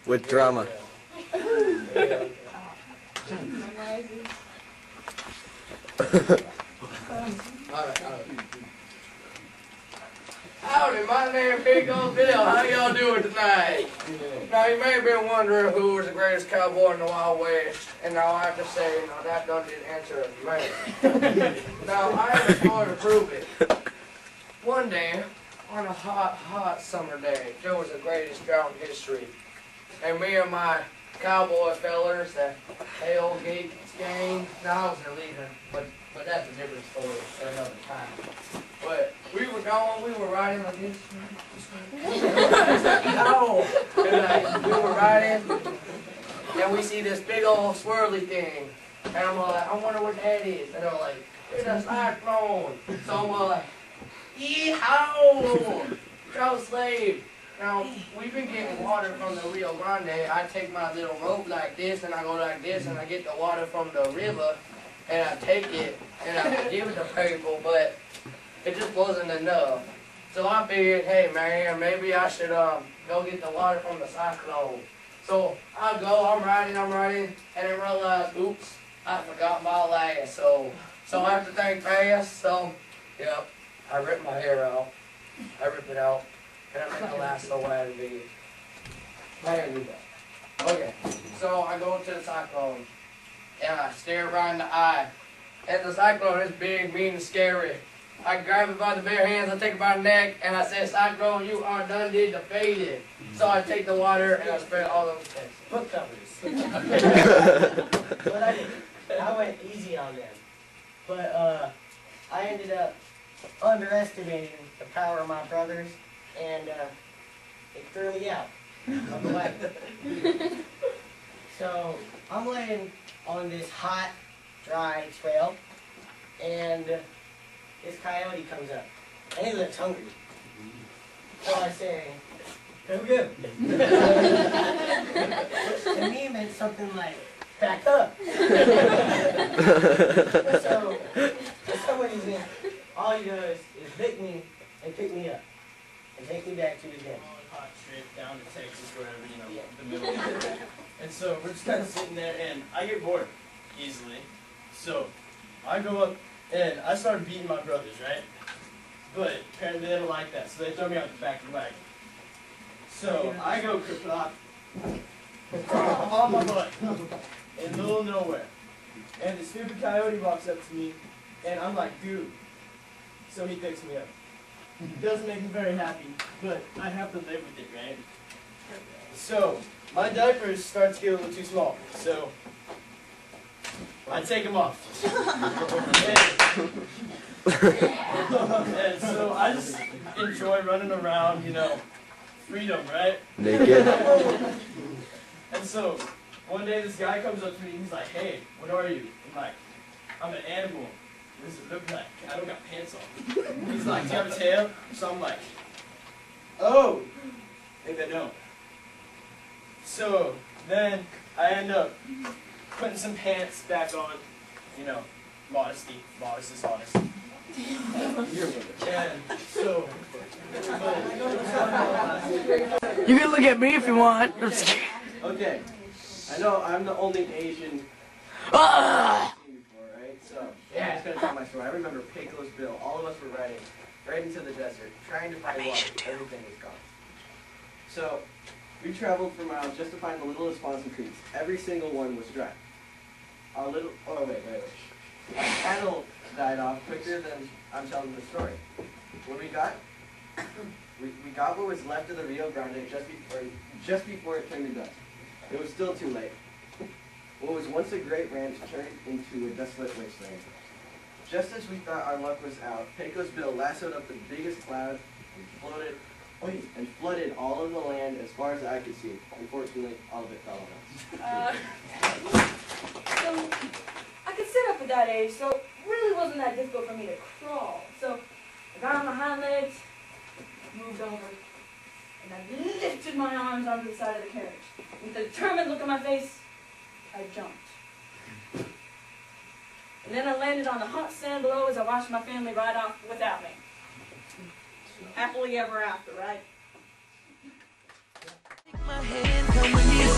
With drama. Howdy, my name's Pico Bill. How y'all doing tonight? Now, you may have been wondering who was the greatest cowboy in the Wild West, and now I have to say, no, that doesn't answer me. Now, I have a story to prove it. One day, on a hot, hot summer day, there was the greatest drought in history. And me and my cowboy fellers, that tailgate gang, now I was illegal, but that's a different story for another time. But we were going, we were riding like this. No! And we were riding, and we see this big old swirly thing. And I'm like, I wonder what that is. And they're like, it's a cyclone. So I'm like, yee-haw! Go slave. Now, we've been getting water from the Rio Grande. I take my little rope like this, and I go like this, and I get the water from the river, and I take it, and I give it to people, but it just wasn't enough. So I figured, hey man, maybe I should go get the water from the cyclone. So I go, I'm riding, and then realize, oops, I forgot my lash. So I have to think fast, so, yep, I ripped my hair out. I rip it out. And I make the last so wide to be. My hair do that. Okay, so I go to the cyclone, and I stare right in the eye. And the cyclone is big, mean, and scary. I grab it by the bare hands, I take it by the neck, and I say, Cyclone, you are done defeated. So I take the water, and I spread it all over the place. Book covers. But I went easy on them. But I ended up underestimating the power of my brothers, and it threw me out of the wagon. So I'm laying on this hot, dry trail, and this coyote comes up, and he looks hungry. So I say, go good. Which to me meant something like, back up. So for some reason, all he does is lick me and pick me up and take me back to his den. Hot trip down to Texas, wherever, you know, the middle of it. And so we're just kind of sitting there, and I get bored easily. So I go up, and I start beating my brothers, right? But apparently they don't like that, so they throw me out the back of the wagon. So I go kerplop on my butt in the middle of nowhere. And the stupid coyote walks up to me, and I'm like, dude. So he picks me up. Doesn't make me very happy, but I have to live with it, right? So my diapers start to get a little too small, so I take them off. And so I just enjoy running around, you know, freedom, right? Naked. And so one day this guy comes up to me and he's like, hey, what are you? I'm like, I'm an animal. What does it look like? I don't got pants on. He's like, do you have a tail? So I'm like, oh, maybe I don't. So then I end up putting some pants back on, you know, modesty. Modest is honest. And so, You can look at me if you want. okay, I know I'm the only Asian Ah! I've seen before, right? So, I'm just going to tell my story. I remember Pecos Bill. All of us were riding right into the desert, trying to find water. Everything was gone. So, we traveled for miles just to find the littlest ponds and creeks. Every single one was dry. Our little, oh wait. Our cattle died off quicker than I'm telling the story. What we got? We got what was left of the Rio Grande just before it turned to dust. It was still too late. What was once a great ranch turned into a desolate wasteland. Just as we thought our luck was out, Pecos Bill lassoed up the biggest cloud and flooded all of the land as far as I could see. Unfortunately, all of it fell on us. So I could sit up at that age, so it really wasn't that difficult for me to crawl. So I got on my hind legs, moved over, and I lifted my arms onto the side of the carriage. With a determined look on my face, I jumped. And then I landed on the hot sand below as I watched my family ride off without me. Happily ever after, right? My hand, come with me.